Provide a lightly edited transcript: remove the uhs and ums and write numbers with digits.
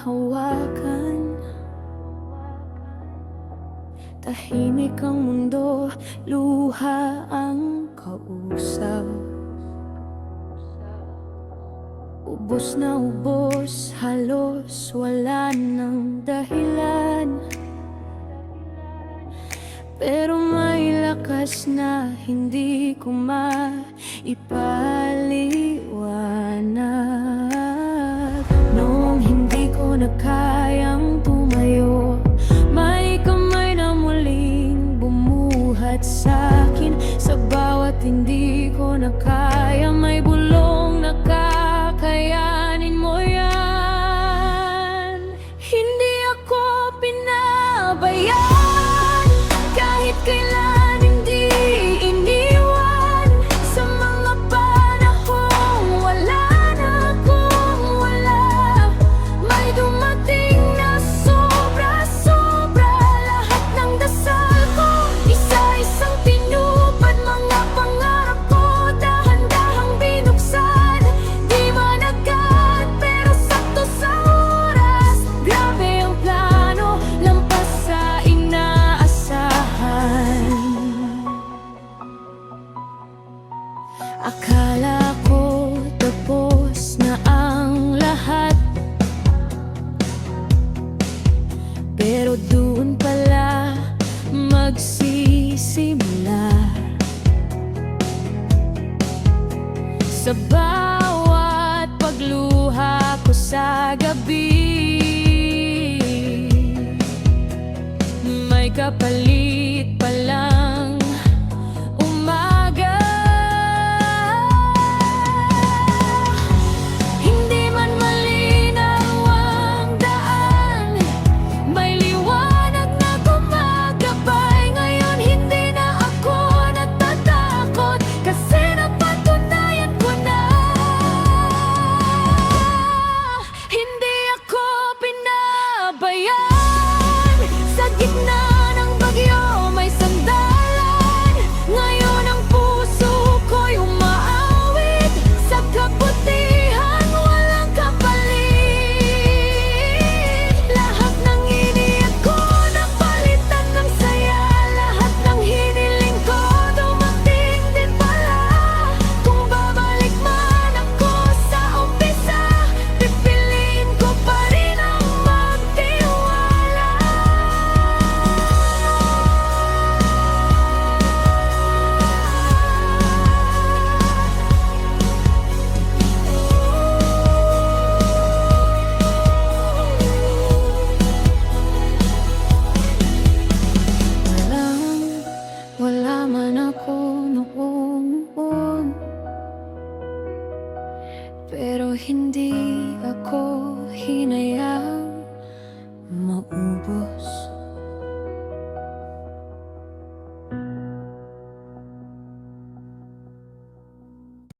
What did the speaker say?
hawakan. Tahimik ang mundo, luha ang kausap. Ubos na ubos, halos wala ng dahilan. Pero may lakas na hindi ko maipaliwanag. Noong hindi ko na kayang tumayo, may kamay na muling bumuhat sa'kin. Sa bawat hindi ko na kaya, may bulong na kakayanin mo yan. Hindi ako pinabayaan, kahit kailan hindi iniwan. Sa mga panahong wala na akong wala, may dumating na sobra-sobra. Lahat ng dasal ko, isa-isang tinupad. Mga pangarap ko, dahan-dahang binuksan. Di man agad, pero sakto sa oras. Grabe ang plano, lampas sa inaasahan. Akala ko tapos na ang lahat, pero doon pala magsisimula. Sa bawat pagluha ko sa gabi, may kapalit palang umaga. Hindi man malinaw ang daan, may liwanag na gumagabay. Ngayon hindi na ako natatakot, kasi napatunayan ko na. Hindi ako pinabayaan, sa gitna ng bagyo may sandalan. Ngayon ang puso ko'y umaawit sa kabutihan, walang kapalit. Lahat ng iniyak ko napalitan ng saya, lahat ng hiniling ko dumating din pala. Kung babalik man ako sa umpisa, pipiliin ko pa rin ang magtiwala. Wala man ako noon, pero hindi ako hinayang maubos.